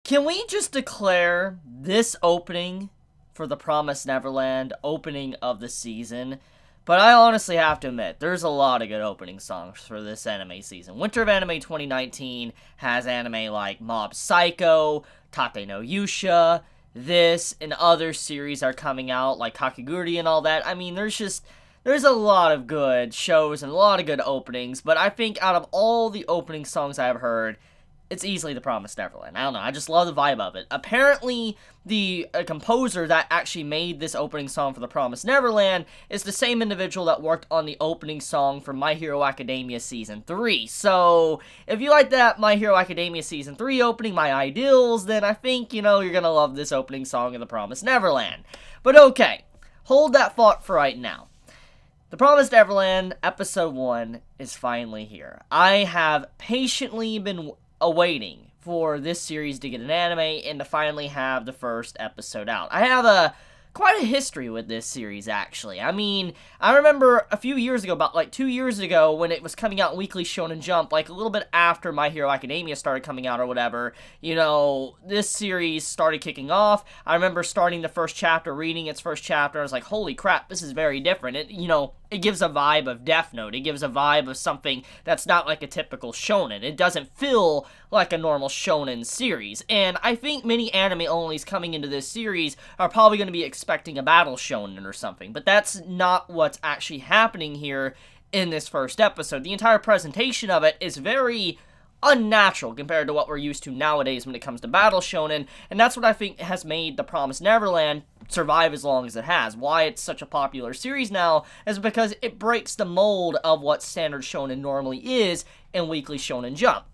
Can we just declare this opening for The Promised Neverland, opening of the season? But I honestly have to admit, there's a lot of good opening songs for this anime season. Winter of Anime 2019 has anime like Mob Psycho, Tate no Yusha, this, and other series are coming out, like Kakegurui and all that. I mean, there's a lot of good shows and a lot of good openings, but I think out of all the opening songs I've heard, it's easily The Promised Neverland. I don't know, I just love the vibe of it. Apparently, the composer that actually made this opening song for The Promised Neverland is the same individual that worked on the opening song for My Hero Academia Season 3. So, if you like that My Hero Academia Season 3 opening, My Ideals, then I think, you're gonna love this opening song of The Promised Neverland. But okay, hold that thought for right now. The Promised Neverland Episode 1 is finally here. I have patiently been awaiting for this series to get an anime and to finally have the first episode out. I have quite a history with this series, actually. I mean, I remember a few years ago, about like 2 years ago, when it was coming out in Weekly Shonen Jump, like a little bit after My Hero Academia started coming out or whatever, this series started kicking off. I remember starting the first chapter, reading its first chapter, I was like, holy crap, this is very different. It gives a vibe of Death Note. It gives a vibe of something that's not like a typical shonen. It doesn't feel like a normal shonen series. And I think many anime-onlys coming into this series are probably going to be expecting a battle shonen or something. But that's not what's actually happening here in this first episode. The entire presentation of it is very unnatural compared to what we're used to nowadays when it comes to battle shonen, and that's what I think has made The Promised Neverland survive as long as it has. Why it's such a popular series now is because it breaks the mold of what standard shonen normally is in Weekly Shonen Jump.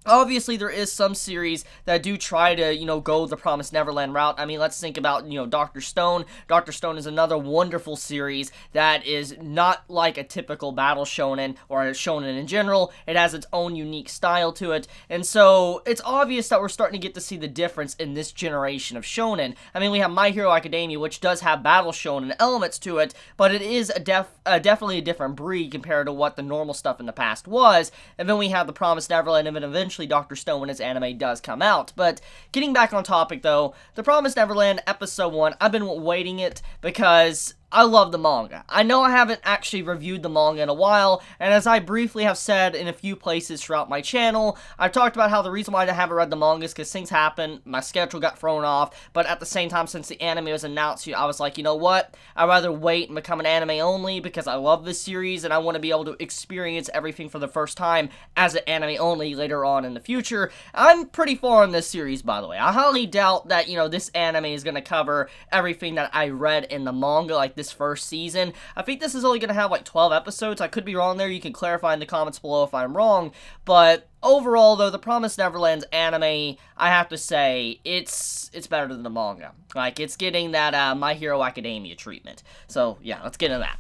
Obviously, there is some series that do try to, go the Promised Neverland route. I mean, let's think about, Dr. Stone. Dr. Stone is another wonderful series that is not like a typical battle shonen or a shonen in general. It has its own unique style to it. And so, it's obvious that we're starting to get to see the difference in this generation of shonen. I mean, we have My Hero Academia, which does have battle shonen elements to it, but it is definitely a different breed compared to what the normal stuff in the past was. And then we have The Promised Neverland, and then eventually Dr. Stone when its anime does come out. But getting back on topic though, The Promised Neverland Episode 1, I've been waiting it because I love the manga. I know I haven't actually reviewed the manga in a while, and as I briefly have said in a few places throughout my channel, I've talked about how the reason why I haven't read the manga is because things happen, my schedule got thrown off, but at the same time, since the anime was announced, I was like, you know what, I'd rather wait and become an anime only because I love this series, and I want to be able to experience everything for the first time as an anime only later on in the future. I'm pretty far in this series, by the way. I highly doubt that, this anime is going to cover everything that I read in the manga, like this first season. I think this is only going to have like 12 episodes. I could be wrong there. You can clarify in the comments below if I'm wrong. But overall, though, The Promised Neverland's anime, I have to say, it's better than the manga. Like, it's getting that My Hero Academia treatment. So, yeah, let's get into that.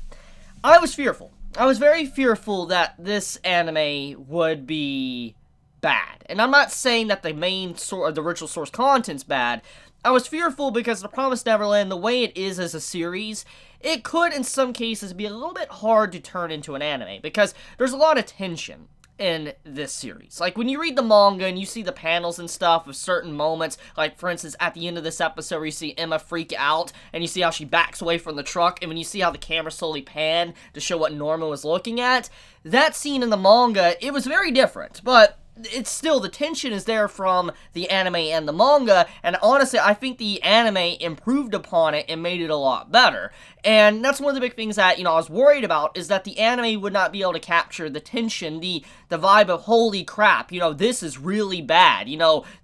I was fearful. I was very fearful that this anime would be bad. And I'm not saying that the the original source content's bad. I was fearful because The Promised Neverland, the way it is as a series, it could, in some cases, be a little bit hard to turn into an anime, because there's a lot of tension in this series. Like, when you read the manga and you see the panels and stuff of certain moments, like, for instance, at the end of this episode where you see Emma freak out, and you see how she backs away from the truck, and when you see how the camera slowly panned to show what Norma was looking at, that scene in the manga, it was very different, but it's still, the tension is there from the anime and the manga, and honestly, I think the anime improved upon it and made it a lot better. And that's one of the big things that, I was worried about, is that the anime would not be able to capture the tension, the vibe of, holy crap, this is really bad.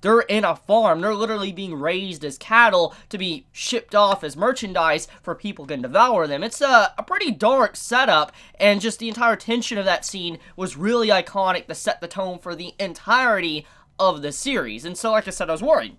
They're in a farm, they're literally being raised as cattle to be shipped off as merchandise for people can devour them. It's a pretty dark setup, and just the entire tension of that scene was really iconic to set the tone for the entirety of the series. And so, like I said, I was worried.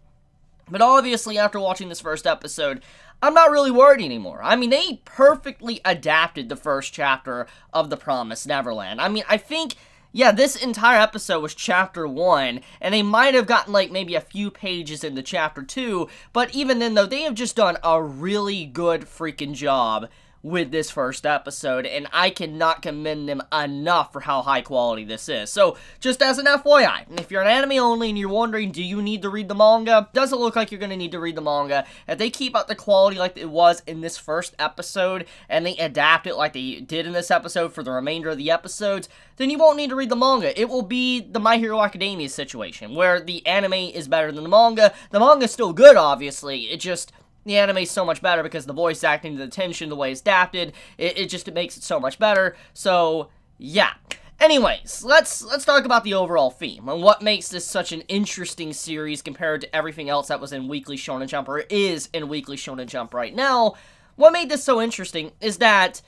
But obviously, after watching this first episode, I'm not really worried anymore. I mean, they perfectly adapted the first chapter of The Promised Neverland. I mean, I think, yeah, this entire episode was chapter 1, and they might have gotten, like, maybe a few pages into chapter 2, but even then, though, they have just done a really good freaking job with this first episode, and I cannot commend them enough for how high quality this is. So, just as an FYI, if you're an anime only and you're wondering, do you need to read the manga? Doesn't look like you're going to need to read the manga. If they keep up the quality like it was in this first episode, and they adapt it like they did in this episode for the remainder of the episodes, then you won't need to read the manga. It will be the My Hero Academia situation, where the anime is better than the manga. The manga is still good, obviously, it just... the anime's so much better because the voice acting, the tension, the way it's adapted, it makes it so much better. So, yeah. Anyways, let's talk about the overall theme and what makes this such an interesting series compared to everything else that was in Weekly Shonen Jump, or is in Weekly Shonen Jump right now. What made this so interesting is that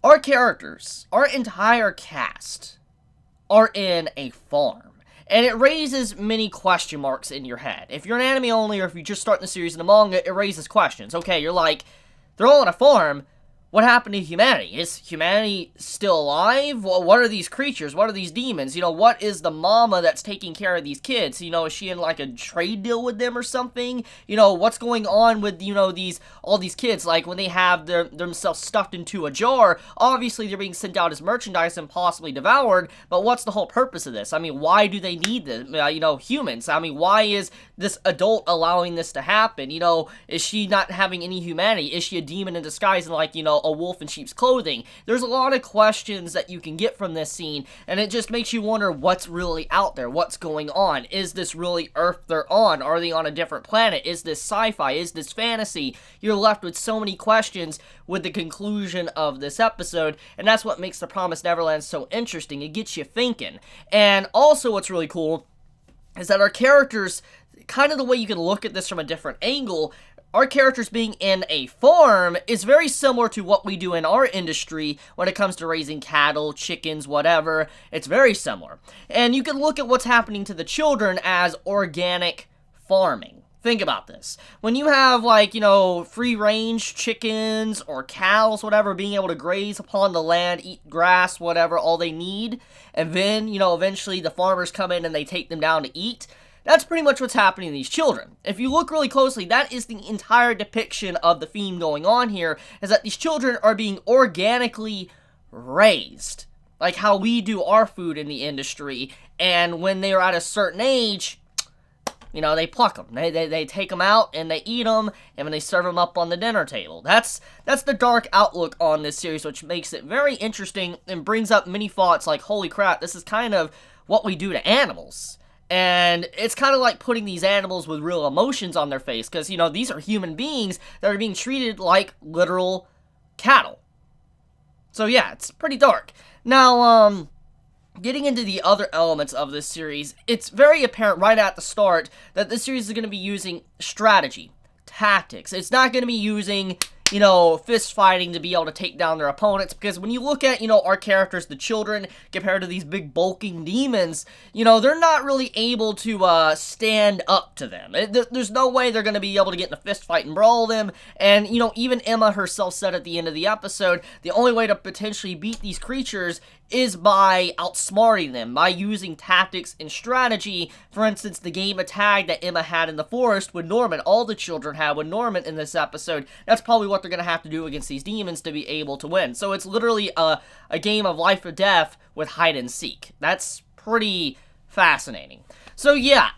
our characters, our entire cast, are in a farm. And it raises many question marks in your head. If you're an anime only, or if you're just starting the series in the manga, it raises questions. Okay, you're like, they're all on a farm. What happened to humanity? Is humanity still alive? Well, what are these creatures? What are these demons? You know, what is the mama that's taking care of these kids? You know, is she in like a trade deal with them or something? You know, what's going on with, you know, all these kids? Like, when they have themselves stuffed into a jar, obviously they're being sent out as merchandise and possibly devoured, but what's the whole purpose of this? I mean, why do they need this? You know, humans. I mean, why is this adult allowing this to happen? You know, is she not having any humanity? Is she a demon in disguise and, like, you know, a wolf in sheep's clothing? There's a lot of questions that you can get from this scene, and it just makes you wonder what's really out there, what's going on. Is this really Earth they're on? Are they on a different planet? Is this sci-fi? Is this fantasy? You're left with so many questions with the conclusion of this episode, and that's what makes The Promised Neverland so interesting. It gets you thinking. And also what's really cool is that our characters, kind of the way you can look at this from a different angle, our characters being in a farm is very similar to what we do in our industry when it comes to raising cattle, chickens, whatever. It's very similar. And you can look at what's happening to the children as organic farming. Think about this. When you have, like, you know, free-range chickens or cows, whatever, being able to graze upon the land, eat grass, whatever, all they need, and then, you know, eventually the farmers come in and they take them down to eat, that's pretty much what's happening to these children. If you look really closely, that is the entire depiction of the theme going on here, is that these children are being organically raised, like how we do our food in the industry, and when they are at a certain age, you know, they pluck them. They take them out, and they eat them, and then they serve them up on the dinner table. That's the dark outlook on this series, which makes it very interesting, and brings up many thoughts like, holy crap, this is kind of what we do to animals. And it's kind of like putting these animals with real emotions on their face, because, you know, these are human beings that are being treated like literal cattle. So yeah, it's pretty dark. Now, getting into the other elements of this series, it's very apparent right at the start that this series is going to be using strategy, tactics. It's not going to be using, you know, fist fighting to be able to take down their opponents, because when you look at, you know, our characters, the children, compared to these big bulking demons, you know, they're not really able to stand up to them. There's no way they're going to be able to get in a fist fight and brawl them, and, you know, even Emma herself said at the end of the episode, the only way to potentially beat these creatures is by outsmarting them, by using tactics and strategy. For instance, the game of tag that Emma had in the forest with Norman, all the children had with Norman in this episode, that's probably what they're going to have to do against these demons to be able to win. So it's literally a game of life or death with hide and seek. That's pretty fascinating. So yeah,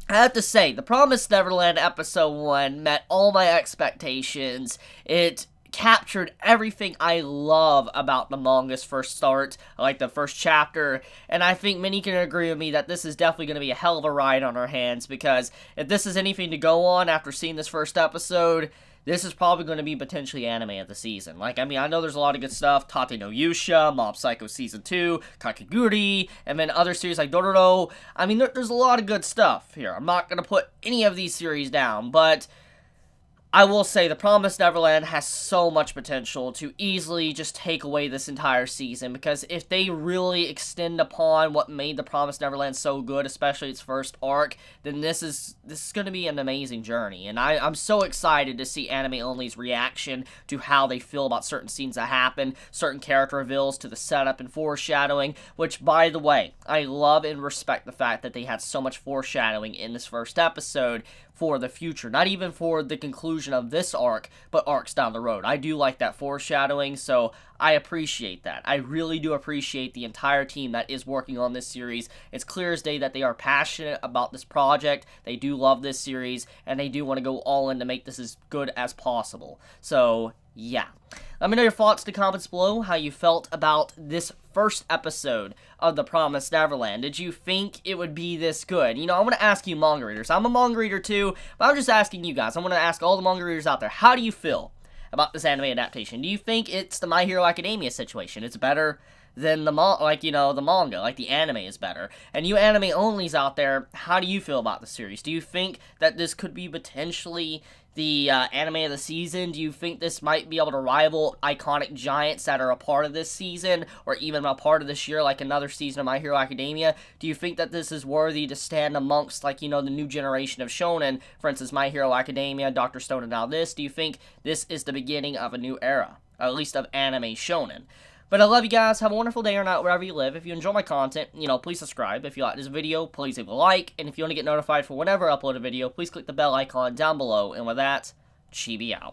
I have to say, The Promised Neverland Episode 1 met all my expectations. It captured everything I love about the manga's first start, like the first chapter, and I think many can agree with me that this is definitely going to be a hell of a ride on our hands, because if this is anything to go on after seeing this first episode, this is probably going to be potentially anime of the season. Like, I mean, I know there's a lot of good stuff, Tate no Yusha, Mob Psycho Season 2, Kakegurui, and then other series like Dororo. I mean, there's a lot of good stuff here. I'm not going to put any of these series down, but I will say The Promised Neverland has so much potential to easily just take away this entire season, because if they really extend upon what made The Promised Neverland so good, especially its first arc, then this is going to be an amazing journey. And I'm so excited to see Anime Only's reaction to how they feel about certain scenes that happen, certain character reveals, to the setup and foreshadowing, which, by the way, I love and respect the fact that they had so much foreshadowing in this first episode for the future. Not even for the conclusion of this arc, but arcs down the road. I do like that foreshadowing, so I appreciate that. I really do appreciate the entire team that is working on this series. It's clear as day that they are passionate about this project. They do love this series, and they do want to go all in to make this as good as possible. So, yeah. Let me know your thoughts in the comments below, how you felt about this first episode of The Promised Neverland. Did you think it would be this good? You know, I want to ask you manga readers. I'm a manga reader too, but I'm just asking you guys. I want to ask all the manga readers out there, how do you feel about this anime adaptation? Do you think it's the My Hero Academia situation? It's better than the the manga, like the anime is better. And you anime onlys out there, how do you feel about the series? Do you think that this could be potentially the anime of the season? Do you think this might be able to rival iconic giants that are a part of this season, or even a part of this year, like another season of My Hero Academia? Do you think that this is worthy to stand amongst, the new generation of shonen, for instance, My Hero Academia, Dr. Stone, and now this? Do you think this is the beginning of a new era, at least of anime shonen? But I love you guys. Have a wonderful day or night wherever you live. If you enjoy my content, please subscribe. If you like this video, please leave a like. And if you want to get notified for whenever I upload a video, please click the bell icon down below. And with that, Chibi out.